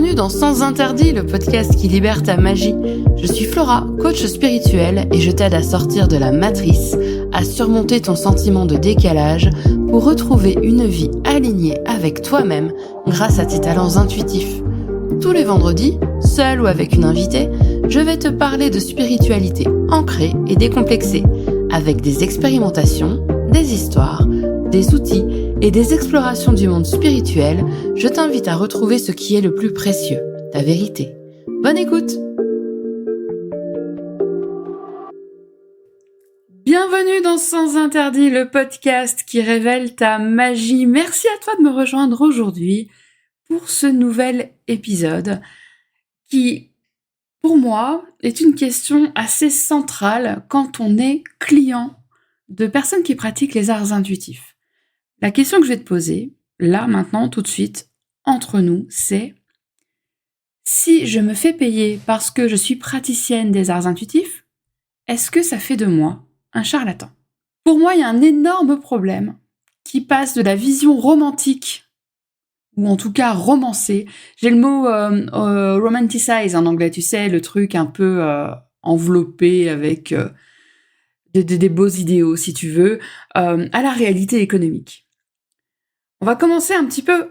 Bienvenue dans Sans Interdit, le podcast qui libère ta magie. Je suis Flora, coach spirituel, et je t'aide à sortir de la matrice, à surmonter ton sentiment de décalage pour retrouver une vie alignée avec toi-même grâce à tes talents intuitifs. Tous les vendredis, seul ou avec une invitée, je vais te parler de spiritualité ancrée et décomplexée, avec des expérimentations, des histoires, des outils et des explorations du monde spirituel. Je t'invite à retrouver ce qui est le plus précieux, ta vérité. Bonne écoute! Bienvenue dans Sans Interdit, le podcast qui révèle ta magie. Merci à toi de me rejoindre aujourd'hui pour ce nouvel épisode qui, pour moi, est une question assez centrale quand on est client de personnes qui pratiquent les arts intuitifs. La question que je vais te poser, là, maintenant, tout de suite, entre nous, c'est si je me fais payer parce que je suis praticienne des arts intuitifs, est-ce que ça fait de moi un charlatan? Pour moi, il y a un énorme problème qui passe de la vision romantique, ou en tout cas romancée. J'ai le mot romanticize en anglais, tu sais, le truc un peu enveloppé avec des beaux idéaux, si tu veux, à la réalité économique. On va commencer un petit peu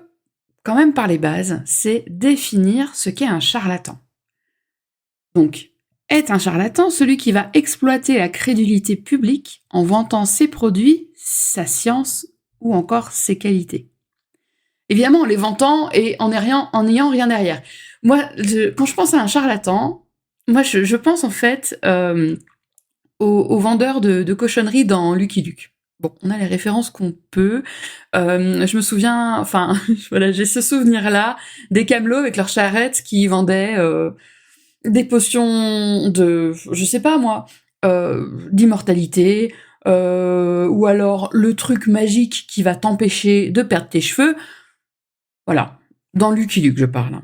quand même par les bases, c'est définir ce qu'est un charlatan. Donc, est un charlatan celui qui va exploiter la crédulité publique en vantant ses produits, sa science ou encore ses qualités. Évidemment, en les vantant et en n'ayant rien derrière. Moi, quand je pense à un charlatan, moi je pense en fait aux vendeurs de cochonneries dans Lucky Luke. Bon, on a les références qu'on peut. Je me souviens, enfin, voilà, j'ai ce souvenir-là des camelots avec leurs charrettes qui vendaient des potions de, je sais pas moi, d'immortalité, ou alors le truc magique qui va t'empêcher de perdre tes cheveux. Voilà, dans Lucky Luke, je parle.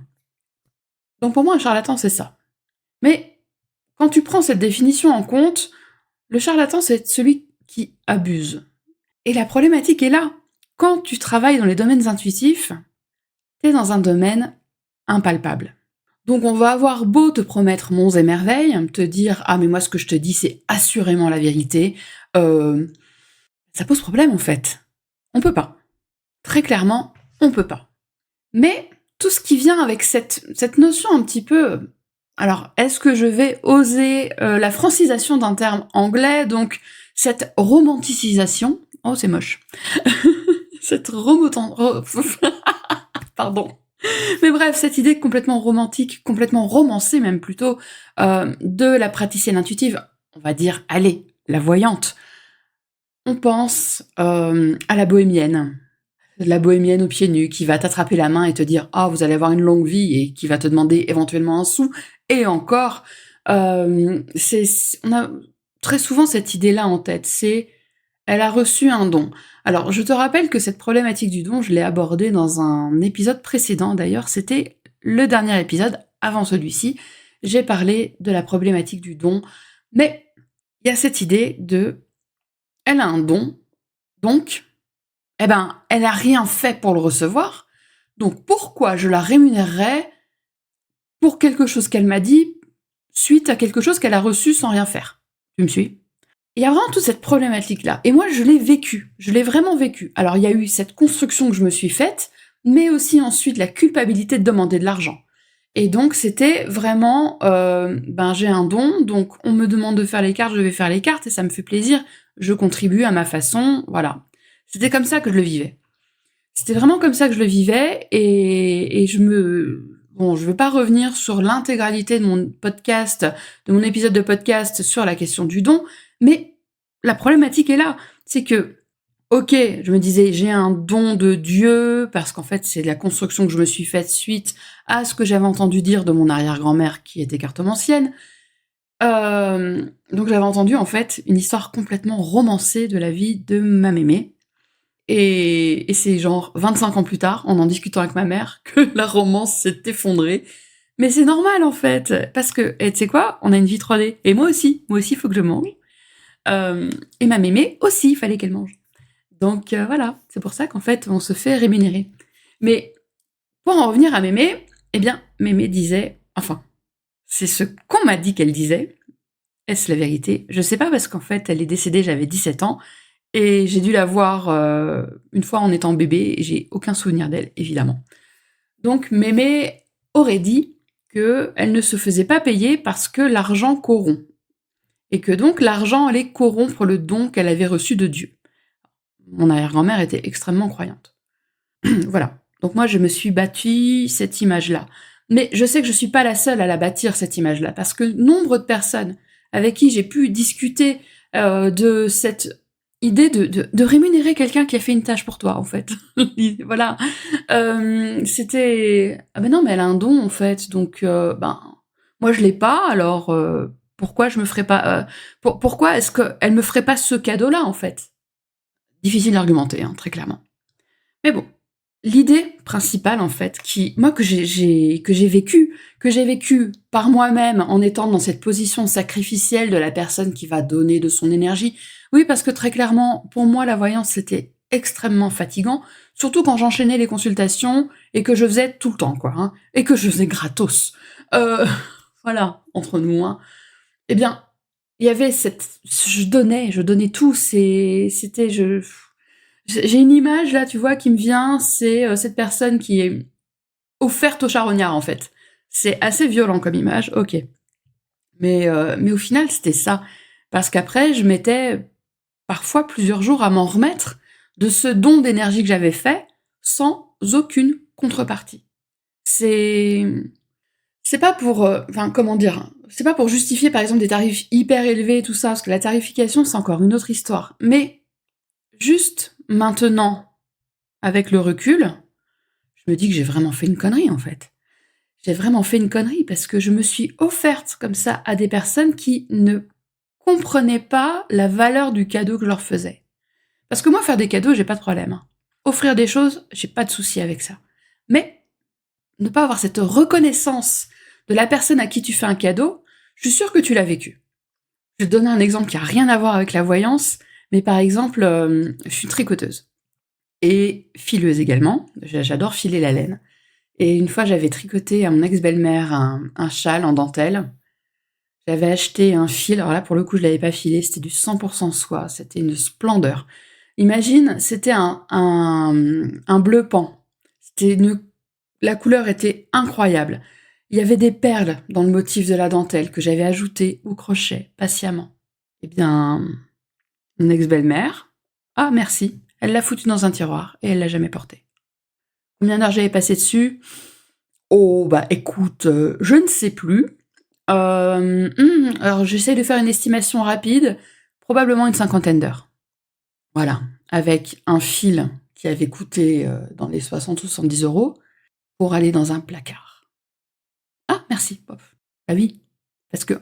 Donc pour moi, un charlatan, c'est ça. Mais quand tu prends cette définition en compte, le charlatan, c'est celui qui abuse. Et la problématique est là. Quand tu travailles dans les domaines intuitifs, t'es dans un domaine impalpable. Donc on va avoir beau te promettre monts et merveilles, te dire « Ah mais moi ce que je te dis c'est assurément la vérité », ça pose problème en fait. On peut pas. Très clairement, on peut pas. Mais tout ce qui vient avec cette notion un petit peu... Alors, est-ce que je vais oser la francisation d'un terme anglais, donc cette romanticisation... Oh, c'est moche. Cette Pardon. Mais bref, cette idée complètement romantique, complètement romancée même plutôt, de la praticienne intuitive, on va dire, allez, la voyante. On pense à la bohémienne aux pieds nus, qui va t'attraper la main et te dire « Ah, vous allez avoir une longue vie » et qui va te demander éventuellement un sou. Et encore, on a très souvent cette idée-là en tête, c'est « Elle a reçu un don ». Alors, je te rappelle que cette problématique du don, je l'ai abordée dans un épisode précédent, d'ailleurs, c'était le dernier épisode, avant celui-ci, j'ai parlé de la problématique du don, mais il y a cette idée de « Elle a un don, donc... » eh ben, elle n'a rien fait pour le recevoir, donc pourquoi je la rémunérerais pour quelque chose qu'elle m'a dit suite à quelque chose qu'elle a reçu sans rien faire? Tu me suis? Il y a vraiment toute cette problématique-là, et moi je l'ai vraiment vécu. Alors il y a eu cette construction que je me suis faite, mais aussi ensuite la culpabilité de demander de l'argent. Et donc c'était vraiment, j'ai un don, donc on me demande de faire les cartes, je vais faire les cartes, et ça me fait plaisir, je contribue à ma façon, voilà. C'était comme ça que je le vivais. C'était vraiment comme ça que je le vivais, et je veux pas revenir sur l'intégralité de mon podcast, de mon épisode de podcast sur la question du don, mais la problématique est là. C'est que, ok, je me disais, j'ai un don de Dieu, parce qu'en fait, c'est de la construction que je me suis faite suite à ce que j'avais entendu dire de mon arrière-grand-mère qui était cartomancienne. Donc j'avais entendu, en fait, une histoire complètement romancée de la vie de ma mémé. Et c'est genre 25 ans plus tard, en discutant avec ma mère, que la romance s'est effondrée. Mais c'est normal en fait, parce que, tu sais quoi, on a une vie 3D. Et moi aussi, il faut que je mange. Et ma mémé aussi, il fallait qu'elle mange. Donc voilà, c'est pour ça qu'en fait, on se fait rémunérer. Mais pour en revenir à mémé, eh bien, Mémé disait, enfin, c'est ce qu'on m'a dit qu'elle disait. Est-ce la vérité? Je sais pas parce qu'en fait, elle est décédée, j'avais 17 ans et j'ai dû la voir une fois en étant bébé et j'ai aucun souvenir d'elle, évidemment. Donc Mémé aurait dit qu'elle ne se faisait pas payer parce que l'argent corrompt et que donc l'argent allait corrompre le don qu'elle avait reçu de Dieu. Mon arrière-grand-mère était extrêmement croyante. Voilà. Donc moi, je me suis bâtie cette image-là. Mais je sais que je suis pas la seule à la bâtir, cette image-là, parce que nombre de personnes avec qui j'ai pu discuter de cette idée de rémunérer quelqu'un qui a fait une tâche pour toi, en fait. Voilà. C'était... Ah ben non, mais elle a un don, en fait, donc moi, je l'ai pas, alors pourquoi je me ferais pas... pourquoi est-ce qu'elle me ferait pas ce cadeau-là, en fait? Difficile d'argumenter, hein, très clairement. Mais bon, l'idée principale en fait, que j'ai vécu par moi-même en étant dans cette position sacrificielle de la personne qui va donner de son énergie. Oui, parce que très clairement, pour moi, la voyance c'était extrêmement fatigant, surtout quand j'enchaînais les consultations et que je faisais tout le temps, quoi, hein, et que je faisais gratos. Euh, voilà, entre nous, hein. Eh bien, il y avait je donnais tout. C'était, j'ai une image là, tu vois, qui me vient, c'est cette personne qui est offerte au charognard en fait. C'est assez violent comme image, ok. Mais au final, c'était ça. Parce qu'après, je mettais parfois plusieurs jours à m'en remettre de ce don d'énergie que j'avais fait sans aucune contrepartie. C'est c'est pas pour, enfin comment dire, c'est pas pour justifier par exemple des tarifs hyper élevés et tout ça, parce que la tarification c'est encore une autre histoire. Mais juste maintenant, avec le recul, je me dis que j'ai vraiment fait une connerie en fait. J'ai vraiment fait une connerie parce que je me suis offerte comme ça à des personnes qui ne comprenaient pas la valeur du cadeau que je leur faisais. Parce que moi, faire des cadeaux, j'ai pas de problème, hein. Offrir des choses, j'ai pas de souci avec ça. Mais ne pas avoir cette reconnaissance de la personne à qui tu fais un cadeau, je suis sûre que tu l'as vécu. Je vais te donner un exemple qui a rien à voir avec la voyance, mais par exemple, je suis tricoteuse. Et fileuse également, j'adore filer la laine. Et une fois, j'avais tricoté à mon ex-belle-mère un châle en dentelle. J'avais acheté un fil, alors là, pour le coup, je l'avais pas filé, c'était du 100% soie, c'était une splendeur. Imagine, c'était un bleu pan. La couleur était incroyable. Il y avait des perles dans le motif de la dentelle que j'avais ajoutées au crochet, patiemment. Eh bien, mon ex-belle-mère, ah merci, elle l'a foutu dans un tiroir et elle l'a jamais porté. Combien d'heures j'avais passé dessus? Oh, bah écoute, je ne sais plus. Alors j'essaie de faire une estimation rapide, probablement une 50aine d'heures. Voilà, avec un fil qui avait coûté dans les 60 ou 70 euros pour aller dans un placard. Ah, merci, pof. Ah oui, parce que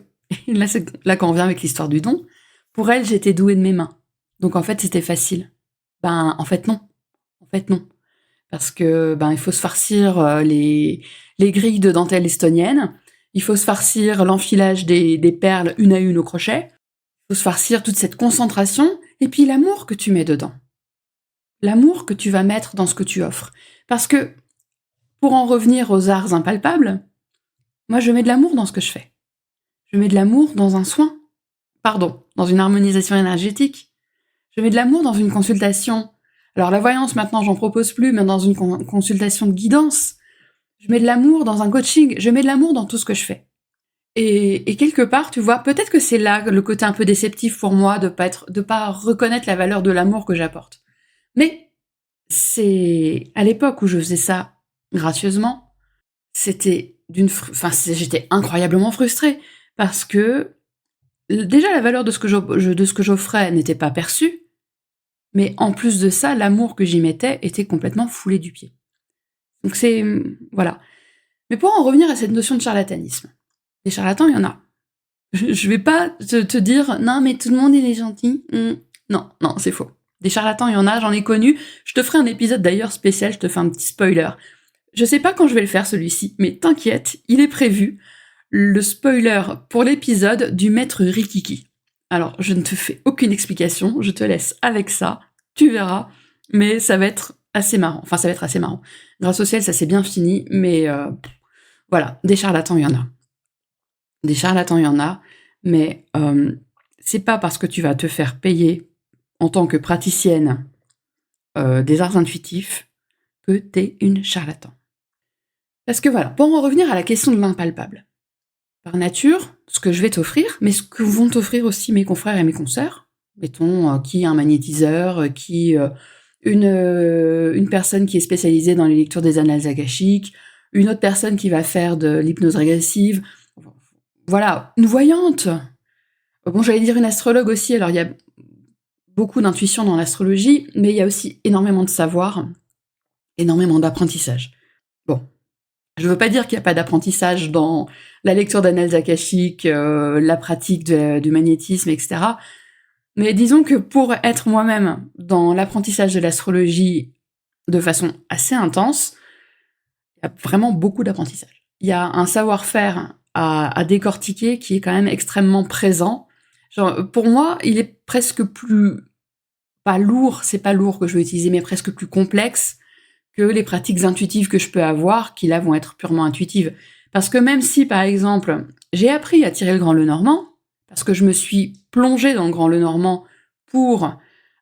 là, là quand on vient avec l'histoire du don, pour elle, j'étais douée de mes mains. Donc en fait, c'était facile. Ben, en fait, non. En fait, non. Parce que il faut se farcir les grilles de dentelle estonienne, il faut se farcir l'enfilage des perles une à une au crochet, il faut se farcir toute cette concentration, et puis l'amour que tu mets dedans. L'amour que tu vas mettre dans ce que tu offres. Parce que, pour en revenir aux arts impalpables, moi je mets de l'amour dans ce que je fais. Je mets de l'amour dans un soin. Pardon, dans une harmonisation énergétique. Je mets de l'amour dans une consultation. Alors la voyance, maintenant, j'en propose plus, mais dans une consultation de guidance. Je mets de l'amour dans un coaching. Je mets de l'amour dans tout ce que je fais. Et quelque part, tu vois, peut-être que c'est là le côté un peu déceptif pour moi de pas reconnaître la valeur de l'amour que j'apporte. Mais c'est à l'époque où je faisais ça gracieusement, j'étais incroyablement frustrée parce que déjà la valeur de ce que j'offrais n'était pas perçue. Mais en plus de ça, l'amour que j'y mettais était complètement foulé du pied. Donc voilà. Mais pour en revenir à cette notion de charlatanisme, les charlatans, il y en a. Je vais pas te dire, non, mais tout le monde, il est gentil. Non, c'est faux. Des charlatans, il y en a, j'en ai connu. Je te ferai un épisode d'ailleurs spécial, je te fais un petit spoiler. Je sais pas quand je vais le faire celui-ci, mais t'inquiète, il est prévu. Le spoiler pour l'épisode du maître Rikiki. Alors, je ne te fais aucune explication, je te laisse avec ça, tu verras, mais ça va être assez marrant. Enfin, ça va être assez marrant. Grâce au ciel, ça s'est bien fini, mais Voilà, des charlatans, il y en a. Des charlatans, il y en a, mais c'est pas parce que tu vas te faire payer en tant que praticienne des arts intuitifs que t'es une charlatan. Parce que voilà, pour en revenir à la question de l'impalpable, par nature, ce que je vais t'offrir, mais ce que vont t'offrir aussi mes confrères et mes consoeurs, mettons, qui un magnétiseur, qui une personne qui est spécialisée dans les lectures des annales akashiques, une autre personne qui va faire de l'hypnose régressive, voilà, une voyante. Bon, j'allais dire une astrologue aussi, alors il y a beaucoup d'intuition dans l'astrologie, mais il y a aussi énormément de savoir, énormément d'apprentissage. Bon, je veux pas dire qu'il y a pas d'apprentissage dans la lecture d'annales akashiques, la pratique du magnétisme, etc. Mais disons que pour être moi-même dans l'apprentissage de l'astrologie de façon assez intense, il y a vraiment beaucoup d'apprentissage. Il y a un savoir-faire à décortiquer qui est quand même extrêmement présent. Genre, pour moi, il est presque plus, pas lourd, c'est pas lourd que je vais utiliser, mais presque plus complexe que les pratiques intuitives que je peux avoir, qui là vont être purement intuitives. Parce que même si, par exemple, j'ai appris à tirer le grand Lenormand, parce que je me suis plongée dans le grand Lenormand pour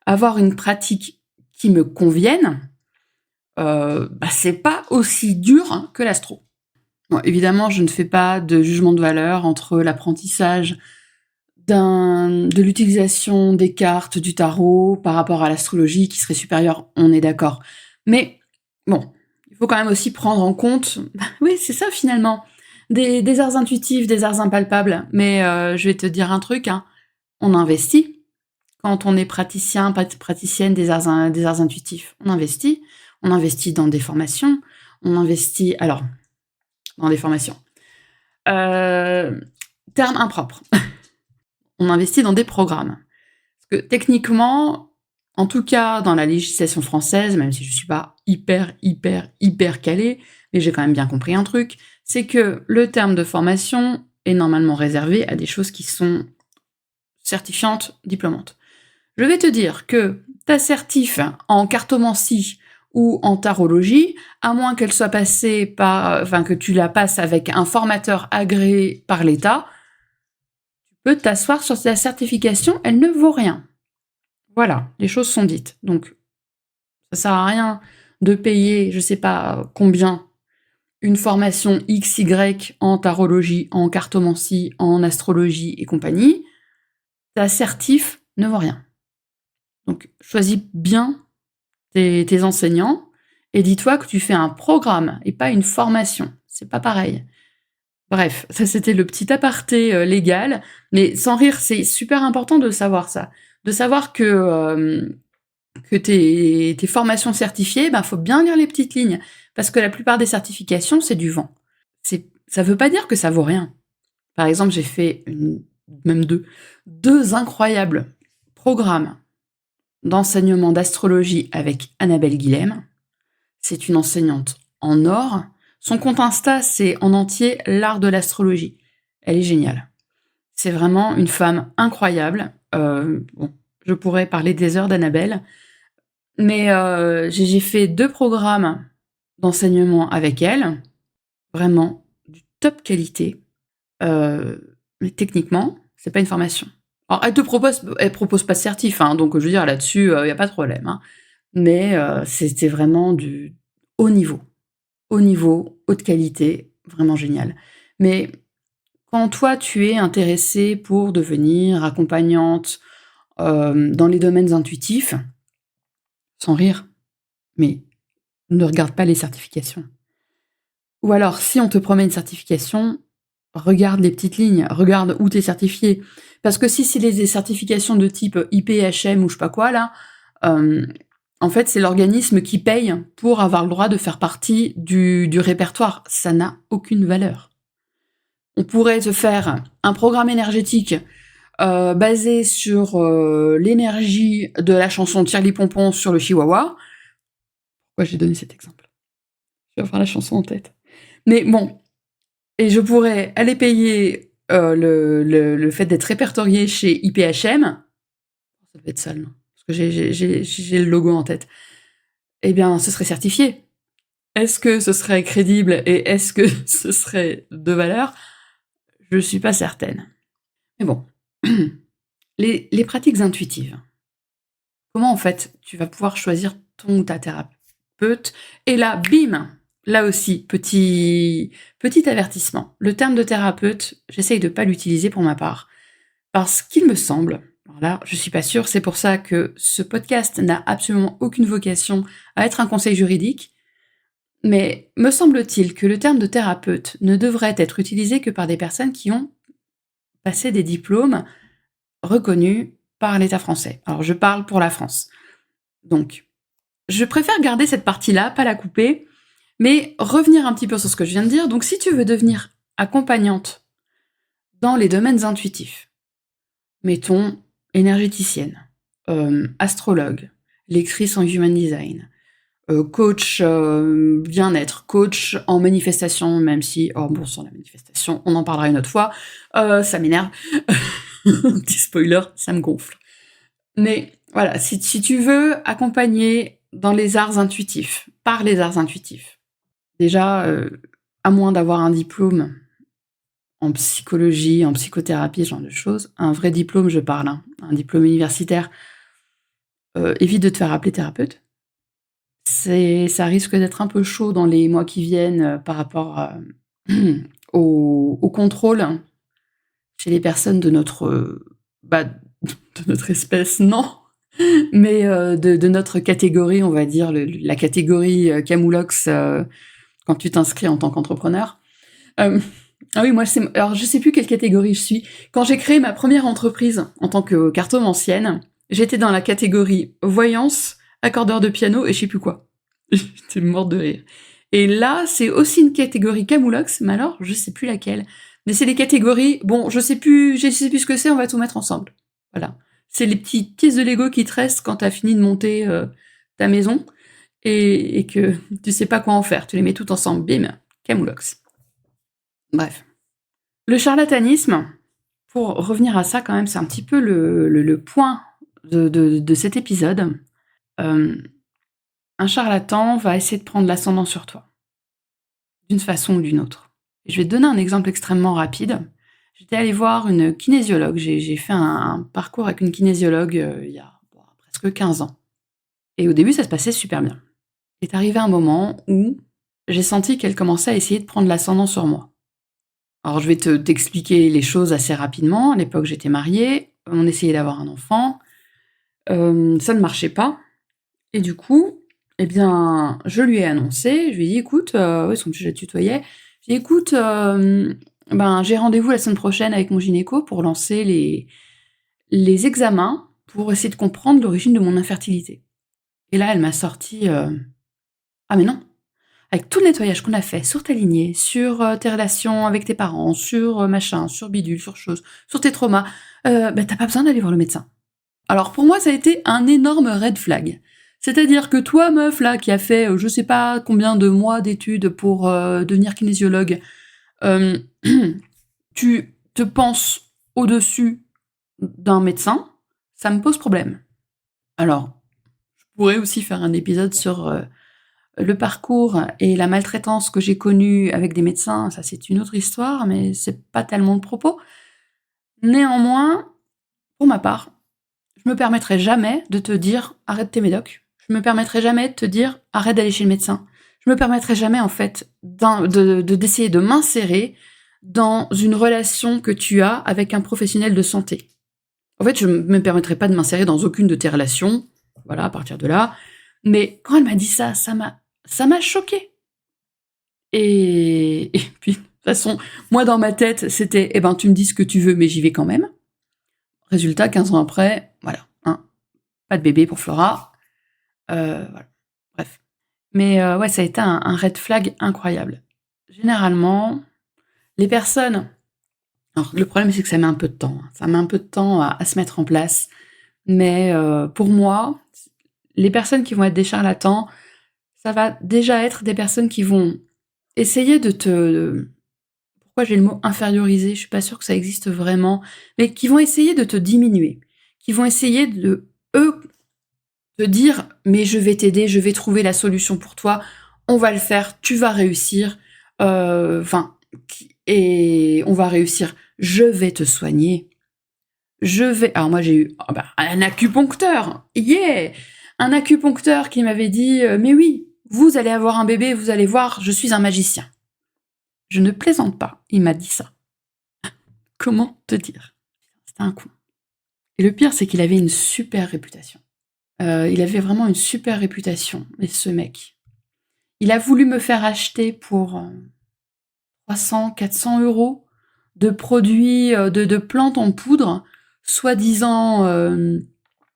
avoir une pratique qui me convienne, c'est pas aussi dur que l'astro. Bon, évidemment, je ne fais pas de jugement de valeur entre l'apprentissage de l'utilisation des cartes du tarot par rapport à l'astrologie qui serait supérieure, on est d'accord. Mais bon, il faut quand même aussi prendre en compte, oui, c'est ça finalement, des arts intuitifs, des arts impalpables. Mais je vais te dire un truc, hein, on investit quand on est praticien, praticienne des arts intuitifs. On investit dans des formations, on investit, alors, dans des formations. Terme impropre. On investit dans des programmes. Parce que techniquement, en tout cas dans la législation française, même si je suis pas hyper calée, mais j'ai quand même bien compris un truc, c'est que le terme de formation est normalement réservé à des choses qui sont certifiantes, diplômantes. Je vais te dire que ta certif en cartomancie ou en tarologie, à moins qu'elle soit passée par, enfin que tu la passes avec un formateur agréé par l'État, tu peux t'asseoir sur ta certification, elle ne vaut rien. Voilà, les choses sont dites. Donc, ça sert à rien de payer, je sais pas combien, une formation XY en tarologie, en cartomancie, en astrologie et compagnie. Ta certif ne vaut rien. Donc, choisis bien tes enseignants et dis-toi que tu fais un programme et pas une formation. C'est pas pareil. Bref, ça c'était le petit aparté légal, mais sans rire, c'est super important de savoir ça. De savoir que tes formations certifiées, faut bien lire les petites lignes, parce que la plupart des certifications, c'est du vent. Ça veut pas dire que ça vaut rien. Par exemple, j'ai fait même deux incroyables programmes d'enseignement d'astrologie avec Annabelle Guilhem. C'est une enseignante en or. Son compte Insta, c'est en entier l'art de l'astrologie. Elle est géniale. C'est vraiment une femme incroyable. Bon, je pourrais parler des heures d'Annabelle, mais j'ai fait 2 programmes d'enseignement avec elle, vraiment du top qualité. Mais techniquement, c'est pas une formation. Alors elle propose pas de certif, hein, donc je veux dire là-dessus, y a pas de problème, hein. Mais c'était vraiment du haut niveau. Haut niveau, haute qualité, vraiment génial. Mais quand toi, tu es intéressée pour devenir accompagnante, dans les domaines intuitifs, sans rire, mais ne regarde pas les certifications. Ou alors, si on te promet une certification, regarde les petites lignes, regarde où tu es certifié. Parce que si c'est des certifications de type IPHM ou je sais pas quoi là, en fait, c'est l'organisme qui paye pour avoir le droit de faire partie du répertoire. Ça n'a aucune valeur. On pourrait te faire un programme énergétique basé sur l'énergie de la chanson Tire Pompon sur le chihuahua. Pourquoi j'ai donné cet exemple? Je vais avoir la chanson en tête. Mais bon, et je pourrais aller payer le fait d'être répertorié chez IPHM. Ça peut être ça, non? Parce que j'ai le logo en tête. Eh bien, ce serait certifié. Est-ce que ce serait crédible et est-ce que ce serait de valeur? Je suis pas certaine. Mais bon, les pratiques intuitives. Comment en fait tu vas pouvoir choisir ton ou ta thérapeute? Et là, bim! Là aussi, petit avertissement. Le terme de thérapeute, j'essaye de pas l'utiliser pour ma part. Parce qu'il me semble, alors là, je suis pas sûre, c'est pour ça que ce podcast n'a absolument aucune vocation à être un conseil juridique, mais me semble-t-il que le terme de thérapeute ne devrait être utilisé que par des personnes qui ont passé des diplômes reconnus par l'État français. Alors je parle pour la France. Donc, je préfère garder cette partie-là, pas la couper, mais revenir un petit peu sur ce que je viens de dire. Donc si tu veux devenir accompagnante dans les domaines intuitifs, mettons énergéticienne, astrologue, lectrice en human design, coach bien-être, coach en manifestation, même si, oh bon, sur la manifestation, on en parlera une autre fois, ça m'énerve. Petit spoiler, ça me gonfle. Mais voilà, si tu veux accompagner dans les arts intuitifs, par les arts intuitifs, déjà, à moins d'avoir un diplôme en psychologie, en psychothérapie, ce genre de choses, un vrai diplôme, je parle, hein, un diplôme universitaire, évite de te faire appeler thérapeute. Ça risque d'être un peu chaud dans les mois qui viennent par rapport au contrôle chez les personnes de notre, de notre espèce, non, mais de notre catégorie, on va dire, la catégorie Camoulox quand tu t'inscris en tant qu'entrepreneur. Ah oui, moi, alors je sais plus quelle catégorie je suis. Quand j'ai créé ma première entreprise en tant que cartomancienne, j'étais dans la catégorie voyance, accordeur de piano et je sais plus quoi. J'étais morte de rire. Et là, c'est aussi une catégorie Camoulox, mais alors, je sais plus laquelle. Mais c'est les catégories, bon, je sais plus ce que c'est, on va tout mettre ensemble. Voilà. C'est les petites pièces de Lego qui te restent quand t'as fini de monter ta maison et que tu sais pas quoi en faire. Tu les mets toutes ensemble, bim, Camoulox. Bref. Le charlatanisme, pour revenir à ça quand même, c'est un petit peu le point de cet épisode. Un charlatan va essayer de prendre l'ascendant sur toi, d'une façon ou d'une autre. Et je vais te donner un exemple extrêmement rapide. J'étais allée voir une kinésiologue, j'ai fait un parcours avec une kinésiologue il y a presque 15 ans. Et au début, ça se passait super bien. Est arrivé un moment où j'ai senti qu'elle commençait à essayer de prendre l'ascendant sur moi. Alors je vais t'expliquer les choses assez rapidement. À l'époque, j'étais mariée, on essayait d'avoir un enfant, ça ne marchait pas. Et du coup, eh bien, je lui ai annoncé, je lui ai dit: «Écoute», oui, parce qu'en plus je la tutoyais, j'ai dit: «Écoute, j'ai rendez-vous la semaine prochaine avec mon gynéco pour lancer les examens pour essayer de comprendre l'origine de mon infertilité». Et là, elle m'a sorti: «Ah mais non, avec tout le nettoyage qu'on a fait sur ta lignée, sur, tes relations avec tes parents, sur, machin, sur bidule, sur chose, sur tes traumas, tu pas besoin d'aller voir le médecin». Alors pour moi, ça a été un énorme red flag. C'est-à-dire que toi, meuf, là, qui a fait, je sais pas combien de mois d'études pour, devenir kinésiologue, hem, tu te penses au-dessus d'un médecin, ça me pose problème. Alors, je pourrais aussi faire un épisode sur, le parcours et la maltraitance que j'ai connue avec des médecins, ça c'est une autre histoire, mais c'est pas tellement le propos. Néanmoins, pour ma part, je me permettrai jamais de te dire: «Arrête tes médocs». Je me permettrai jamais de te dire: «Arrête d'aller chez le médecin». Je me permettrai jamais en fait d'essayer de m'insérer dans une relation que tu as avec un professionnel de santé. En fait, je me permettrai pas de m'insérer dans aucune de tes relations, voilà, à partir de là. Mais quand elle m'a dit ça, ça m'a choquée. Et puis, de toute façon, moi dans ma tête, c'était: «Eh ben, tu me dis ce que tu veux, mais j'y vais quand même». Résultat, 15 ans après, voilà, hein, pas de bébé pour Flora, voilà, bref. Mais ouais, ça a été un red flag incroyable. Généralement, les personnes, alors le problème, c'est que ça met un peu de temps, hein. Ça met un peu de temps à se mettre en place, mais pour moi, les personnes qui vont être des charlatans, ça va déjà être des personnes qui vont essayer de te, pourquoi j'ai le mot inférioriser? Je suis pas sûre que ça existe vraiment, mais qui vont essayer de te diminuer, qui vont essayer de, eux, te dire: «Mais je vais t'aider, je vais trouver la solution pour toi», on va le faire, tu vas réussir, et on va réussir, je vais te soigner, alors moi j'ai eu un acupuncteur, yeah, un acupuncteur qui m'avait dit mais oui, vous allez avoir un bébé, vous allez voir, je suis un magicien. Je ne plaisante pas, il m'a dit ça. Comment te dire? C'était un con. Et le pire, c'est qu'il avait une super réputation. Il avait vraiment une super réputation, et ce mec. Il a voulu me faire acheter pour 300, 400 € de produits, de plantes en poudre, soi-disant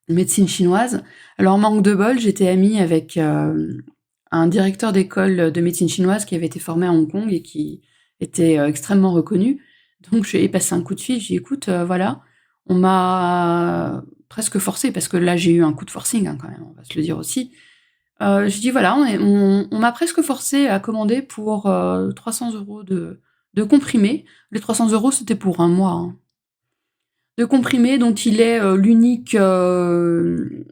médecine chinoise. Alors, manque de bol, j'étais amie avec un directeur d'école de médecine chinoise qui avait été formé à Hong Kong et qui était extrêmement reconnu. Donc, je lui ai passé un coup de fil, j'ai dit écoute, voilà, on m'a presque forcé, parce que là j'ai eu un coup de forcing quand même, on va se le dire aussi. Je dis voilà, on m'a presque forcé à commander pour 300 € de comprimés. Les 300 € c'était pour un mois, hein. De comprimés dont il est l'unique. Le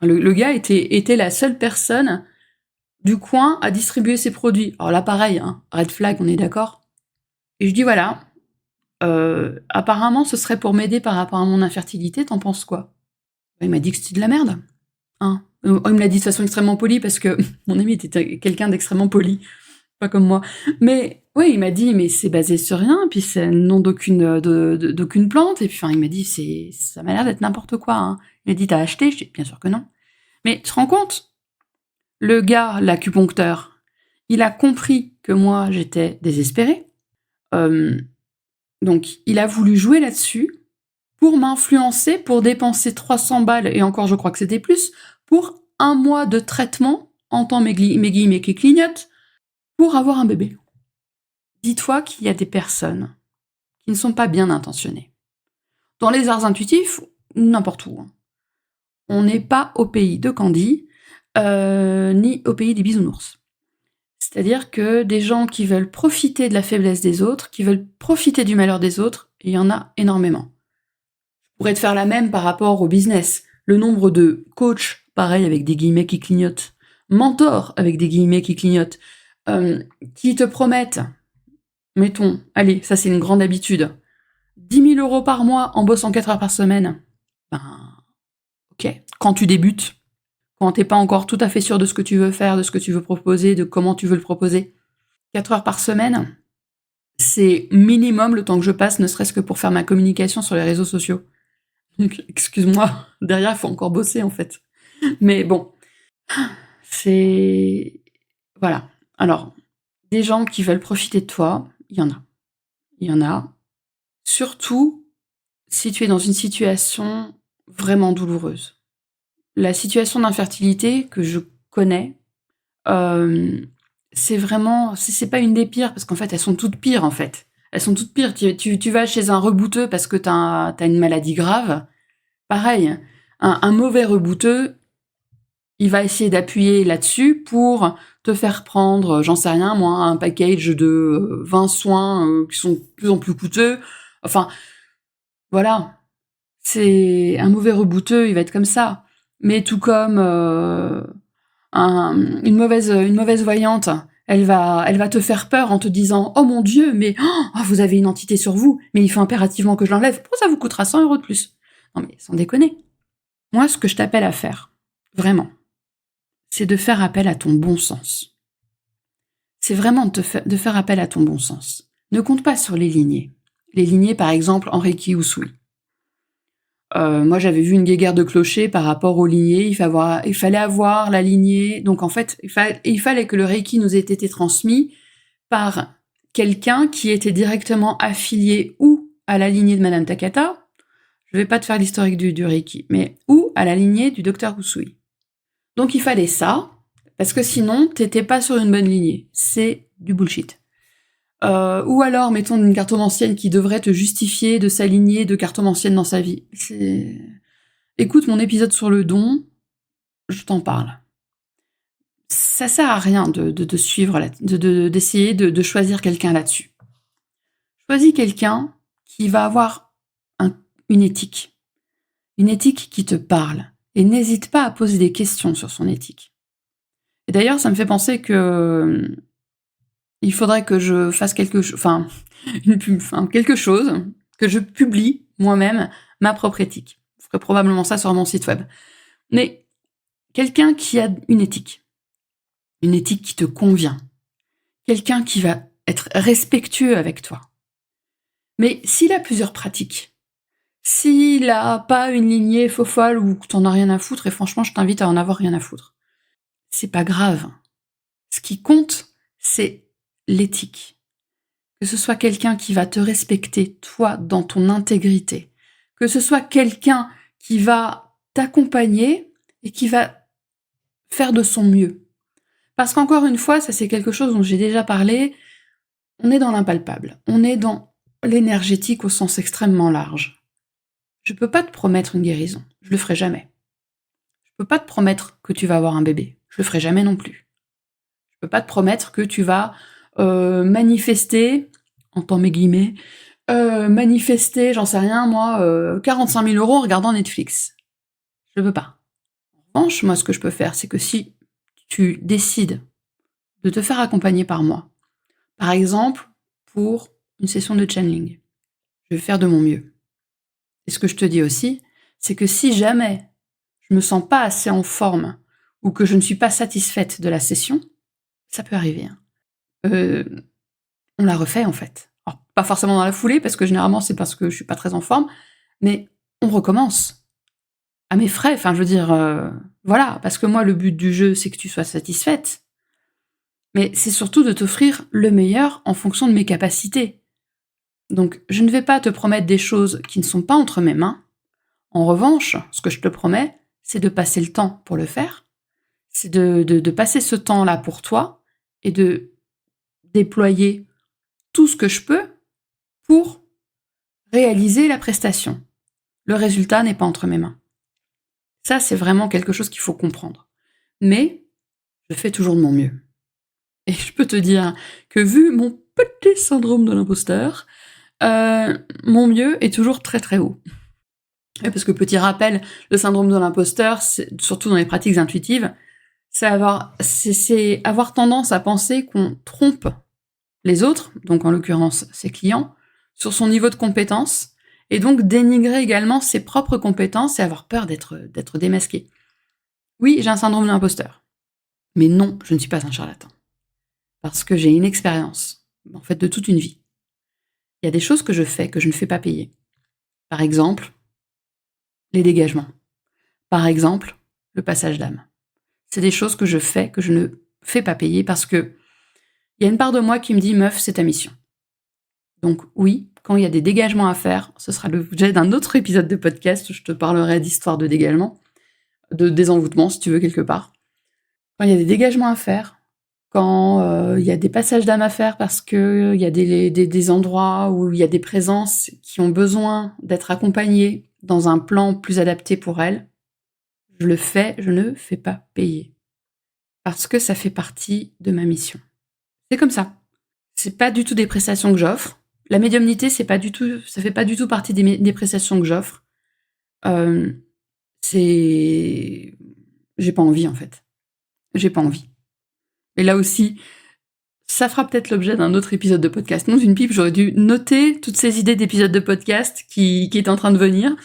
gars était la seule personne du coin à distribuer ses produits. Alors là, pareil, hein, red flag, on est d'accord. Et je dis voilà, apparemment ce serait pour m'aider par rapport à mon infertilité, t'en penses quoi? Il m'a dit que c'était de la merde. Hein. Il me l'a dit de façon extrêmement polie parce que mon ami était quelqu'un d'extrêmement poli, pas comme moi. Mais oui, il m'a dit mais c'est basé sur rien, puis c'est le nom d'aucune plante, et puis enfin il m'a dit ça m'a l'air d'être n'importe quoi. Hein. Il m'a dit t'as acheté? Je dis bien sûr que non. Mais tu te rends compte? Le gars, l'acupuncteur, il a compris que moi j'étais désespérée. Donc il a voulu jouer là-dessus pour m'influencer, pour dépenser 300 balles, et encore je crois que c'était plus, pour un mois de traitement, entends mes guillemets qui clignotent, pour avoir un bébé. Dis-toi qu'il y a des personnes qui ne sont pas bien intentionnées. Dans les arts intuitifs, n'importe où. Hein. On n'est pas au pays de Candy, ni au pays des bisounours. C'est-à-dire que des gens qui veulent profiter de la faiblesse des autres, qui veulent profiter du malheur des autres, il y en a énormément. Je pourrais te faire la même par rapport au business. Le nombre de coachs, pareil avec des guillemets qui clignotent, mentors avec des guillemets qui clignotent, qui te promettent, mettons, allez, ça c'est une grande habitude, 10 000 € par mois en bossant 4 heures par semaine. Ben, ok. Quand tu débutes, quand t'es pas encore tout à fait sûr de ce que tu veux faire, de ce que tu veux proposer, de comment tu veux le proposer, 4 heures par semaine, c'est minimum le temps que je passe, ne serait-ce que pour faire ma communication sur les réseaux sociaux. Donc, excuse-moi, derrière, il faut encore bosser, en fait. Mais bon, c'est... Voilà. Alors, des gens qui veulent profiter de toi, il y en a. Il y en a. Surtout si tu es dans une situation vraiment douloureuse. La situation d'infertilité que je connais, c'est vraiment... C'est pas une des pires, parce qu'en fait, elles sont toutes pires, en fait. Elles sont toutes pires. Tu vas chez un rebouteux parce que t'as une maladie grave. Pareil, un mauvais rebouteux, il va essayer d'appuyer là-dessus pour te faire prendre, j'en sais rien moi, un package de 20 soins qui sont de plus en plus coûteux. Enfin, voilà. C'est un mauvais rebouteux, il va être comme ça. Mais tout comme une mauvaise voyante, elle va te faire peur en te disant « Oh mon Dieu, mais vous avez une entité sur vous, mais il faut impérativement que je l'enlève. Pourquoi ça vous coûtera 100 € de plus ?» Non mais sans déconner. Moi, ce que je t'appelle à faire, vraiment, c'est de faire appel à ton bon sens. C'est vraiment de faire appel à ton bon sens. Ne compte pas sur les lignées. Les lignées, par exemple, en Reiki Usui. Moi, j'avais vu une guéguerre de clocher par rapport aux lignées. Il fallait avoir la lignée. Donc, en fait, il fallait que le Reiki nous ait été transmis par quelqu'un qui était directement affilié ou à la lignée de Madame Takata. Je vais pas te faire l'historique du Reiki, mais ou à la lignée du docteur Usui. Donc il fallait ça, parce que sinon, t'étais pas sur une bonne lignée. C'est du bullshit. Ou alors, mettons une cartomancienne qui devrait te justifier de sa lignée de cartomancienne dans sa vie. Écoute mon épisode sur le don, je t'en parle. Ça sert à rien de suivre, d'essayer de choisir quelqu'un là-dessus. Choisis quelqu'un qui va avoir une éthique qui te parle, et n'hésite pas à poser des questions sur son éthique. Et d'ailleurs, ça me fait penser que il faudrait que je fasse quelque chose, que je publie moi-même ma propre éthique. Je ferai probablement ça sur mon site web. Mais quelqu'un qui a une éthique qui te convient, quelqu'un qui va être respectueux avec toi. Mais s'il a plusieurs pratiques, s'il a pas une lignée faux folle ou que t'en as rien à foutre, et franchement, je t'invite à en avoir rien à foutre, c'est pas grave. Ce qui compte, c'est l'éthique. Que ce soit quelqu'un qui va te respecter, toi, dans ton intégrité. Que ce soit quelqu'un qui va t'accompagner et qui va faire de son mieux. Parce qu'encore une fois, ça c'est quelque chose dont j'ai déjà parlé, on est dans l'impalpable. On est dans l'énergétique au sens extrêmement large. Je peux pas te promettre une guérison. Je le ferai jamais. Je peux pas te promettre que tu vas avoir un bébé. Je le ferai jamais non plus. Je peux pas te promettre que tu vas manifester, entends mes guillemets, manifester, j'en sais rien, moi, 45 000 € en regardant Netflix. Je peux pas. En revanche, moi, ce que je peux faire, c'est que si tu décides de te faire accompagner par moi, par exemple, pour une session de channeling, je vais faire de mon mieux. Et ce que je te dis aussi, c'est que si jamais je me sens pas assez en forme ou que je ne suis pas satisfaite de la session, ça peut arriver, hein. On la refait en fait. Alors, pas forcément dans la foulée, parce que généralement c'est parce que je suis pas très en forme, mais on recommence. À mes frais, enfin je veux dire, voilà, parce que moi le but du jeu c'est que tu sois satisfaite, mais c'est surtout de t'offrir le meilleur en fonction de mes capacités. Donc je ne vais pas te promettre des choses qui ne sont pas entre mes mains. En revanche, ce que je te promets, c'est de passer le temps pour le faire, c'est de passer ce temps-là pour toi et de déployer tout ce que je peux pour réaliser la prestation. Le résultat n'est pas entre mes mains. Ça, c'est vraiment quelque chose qu'il faut comprendre. Mais je fais toujours de mon mieux. Et je peux te dire que vu mon petit syndrome de l'imposteur, mon mieux est toujours très très haut. Et parce que petit rappel, le syndrome de l'imposteur, surtout dans les pratiques intuitives, c'est avoir tendance à penser qu'on trompe les autres, donc en l'occurrence ses clients, sur son niveau de compétence, et donc dénigrer également ses propres compétences et avoir peur d'être démasqué. Oui, j'ai un syndrome de l'imposteur. Mais non, je ne suis pas un charlatan. Parce que j'ai une expérience, en fait, de toute une vie. Il y a des choses que je fais que je ne fais pas payer. Par exemple, les dégagements. Par exemple, le passage d'âme. C'est des choses que je fais que je ne fais pas payer parce que il y a une part de moi qui me dit « Meuf, c'est ta mission ». Donc oui, quand il y a des dégagements à faire, ce sera l'objet d'un autre épisode de podcast où je te parlerai d'histoire de dégagement, de désenvoûtement si tu veux quelque part. Quand il y a des dégagements à faire, quand il y a des passages d'âme à faire parce que il y a des endroits où il y a des présences qui ont besoin d'être accompagnées dans un plan plus adapté pour elles, je le fais, je ne fais pas payer. Parce que ça fait partie de ma mission. C'est comme ça. C'est pas du tout des prestations que j'offre. La médiumnité, ça fait pas du tout partie des prestations que j'offre. J'ai pas envie en fait. J'ai pas envie. Et là aussi, ça fera peut-être l'objet d'un autre épisode de podcast. Non, une pipe, j'aurais dû noter toutes ces idées d'épisodes de podcast qui étaient en train de venir.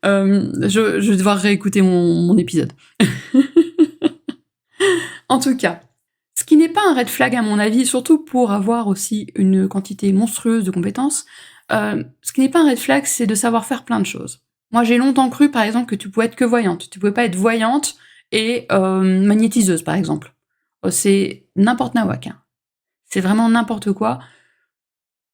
Je vais devoir réécouter mon épisode. En tout cas, ce qui n'est pas un red flag à mon avis, surtout pour avoir aussi une quantité monstrueuse de compétences, ce qui n'est pas un red flag, c'est de savoir faire plein de choses. Moi, j'ai longtemps cru, par exemple, que tu pouvais être que voyante. Tu pouvais pas être voyante et magnétiseuse, par exemple. C'est n'importe nawak, hein. C'est vraiment n'importe quoi.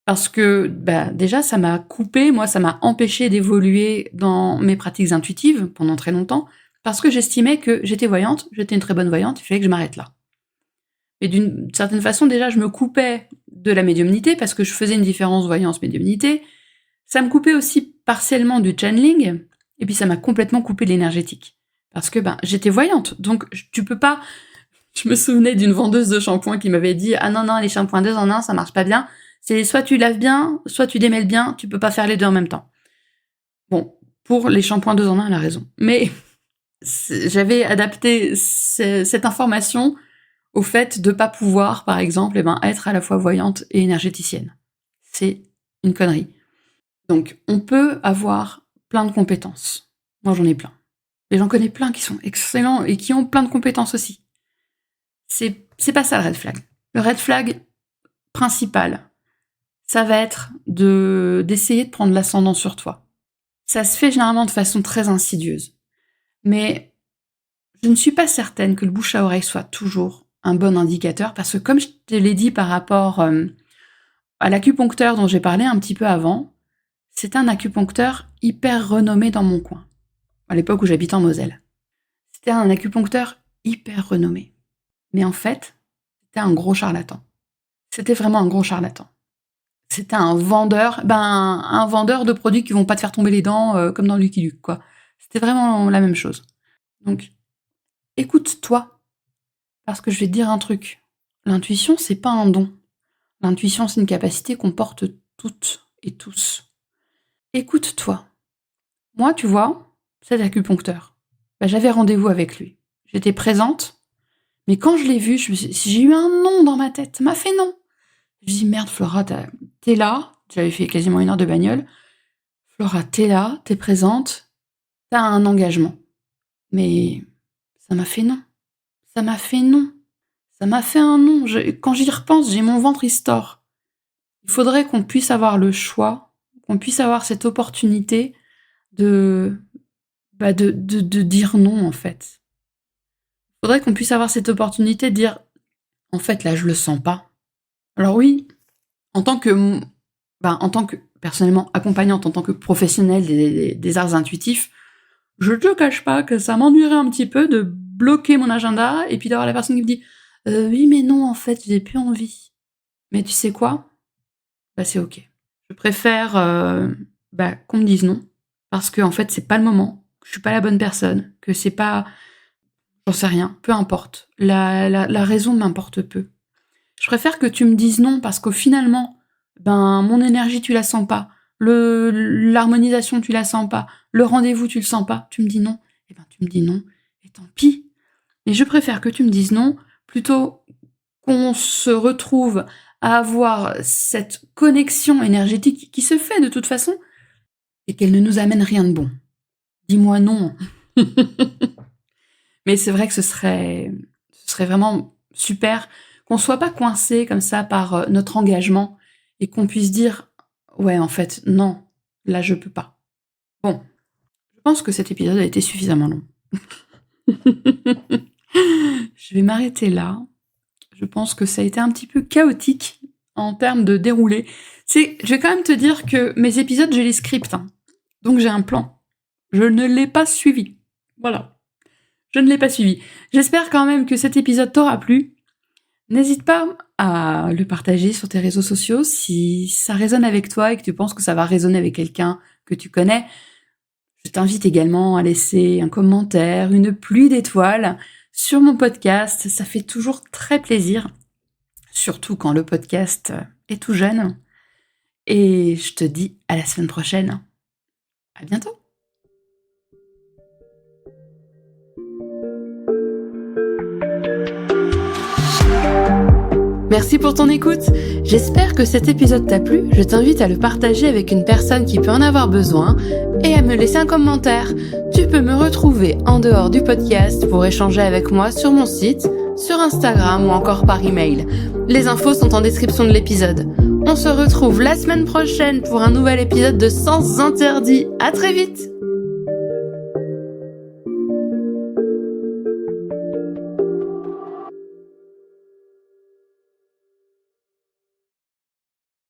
Parce que, déjà, ça m'a coupé, moi, ça m'a empêché d'évoluer dans mes pratiques intuitives pendant très longtemps, parce que j'estimais que j'étais voyante, j'étais une très bonne voyante, il fallait que je m'arrête là. Et d'une certaine façon, déjà, je me coupais de la médiumnité, parce que je faisais une différence voyance-médiumnité. Ça me coupait aussi partiellement du channeling, et puis ça m'a complètement coupé de l'énergétique. Parce que, j'étais voyante, donc tu peux pas... Je me souvenais d'une vendeuse de shampoing qui m'avait dit « Ah non, les shampoings 2 en 1, ça marche pas bien. C'est soit tu laves bien, soit tu démêles bien, tu peux pas faire les deux en même temps. » Bon, pour les shampoings 2 en 1, elle a raison. Mais j'avais adapté cette information au fait de pas pouvoir, par exemple, être à la fois voyante et énergéticienne. C'est une connerie. Donc, on peut avoir plein de compétences. Moi, j'en ai plein. Et j'en connais plein qui sont excellents et qui ont plein de compétences aussi. C'est pas ça le red flag. Le red flag principal, ça va être d'essayer de prendre l'ascendant sur toi. Ça se fait généralement de façon très insidieuse. Mais je ne suis pas certaine que le bouche à oreille soit toujours un bon indicateur, parce que comme je te l'ai dit par rapport à l'acupuncteur dont j'ai parlé un petit peu avant, c'est un acupuncteur hyper renommé dans mon coin, à l'époque où j'habitais en Moselle. C'était un acupuncteur hyper renommé. Mais en fait, c'était un gros charlatan. C'était vraiment un gros charlatan. C'était un vendeur de produits qui vont pas te faire tomber les dents comme dans Lucky Luke, quoi. C'était vraiment la même chose. Donc, écoute-toi. Parce que je vais te dire un truc. L'intuition, c'est pas un don. L'intuition, c'est une capacité qu'on porte toutes et tous. Écoute-toi. Moi, tu vois, cet acupuncteur, j'avais rendez-vous avec lui. J'étais présente, mais quand je l'ai vu, j'ai eu un nom dans ma tête. Ça m'a fait non. Je me dis, merde, Flora, t'es là. J'avais fait quasiment 1 heure de bagnole. Flora, t'es là, t'es présente, t'as un engagement. Mais ça m'a fait non. Ça m'a fait non. Ça m'a fait un non. Quand j'y repense, j'ai mon ventre qui se tord. Il faudrait qu'on puisse avoir le choix, qu'on puisse avoir cette opportunité de dire non, en fait. Il faudrait qu'on puisse avoir cette opportunité de dire, en fait, là, je le sens pas. Alors oui, en tant que personnellement accompagnante, en tant que professionnelle des arts intuitifs, je te cache pas que ça m'ennuierait un petit peu de bloquer mon agenda et puis d'avoir la personne qui me dit oui mais non en fait j'ai plus envie. Mais tu sais quoi ? C'est ok. Je préfère qu'on me dise non parce que en fait c'est pas le moment, que je suis pas la bonne personne, que c'est pas, j'en sais rien, peu importe. La raison m'importe peu. Je préfère que tu me dises non parce qu'au finalement, mon énergie tu la sens pas, l'harmonisation tu la sens pas, le rendez-vous tu le sens pas, tu me dis non, tu me dis non, et tant pis. Mais je préfère que tu me dises non, plutôt qu'on se retrouve à avoir cette connexion énergétique qui se fait de toute façon, et qu'elle ne nous amène rien de bon. Dis-moi non. Mais c'est vrai que ce serait vraiment super qu'on soit pas coincé comme ça par notre engagement et qu'on puisse dire ouais en fait non, là je peux pas. Bon, je pense que cet épisode a été suffisamment long. Je vais m'arrêter là. Je pense que ça a été un petit peu chaotique en termes de déroulé. Je vais quand même te dire que mes épisodes, j'ai les scripts. Donc j'ai un plan. Je ne l'ai pas suivi. Voilà. Je ne l'ai pas suivi. J'espère quand même que cet épisode t'aura plu. N'hésite pas à le partager sur tes réseaux sociaux si ça résonne avec toi et que tu penses que ça va résonner avec quelqu'un que tu connais. Je t'invite également à laisser un commentaire, une pluie d'étoiles sur mon podcast. Ça fait toujours très plaisir, surtout quand le podcast est tout jeune. Et je te dis à la semaine prochaine. À bientôt. Merci pour ton écoute. J'espère que cet épisode t'a plu. Je t'invite à le partager avec une personne qui peut en avoir besoin et à me laisser un commentaire. Tu peux me retrouver en dehors du podcast pour échanger avec moi sur mon site, sur Instagram ou encore par email. Les infos sont en description de l'épisode. On se retrouve la semaine prochaine pour un nouvel épisode de Sens Interdits. À très vite!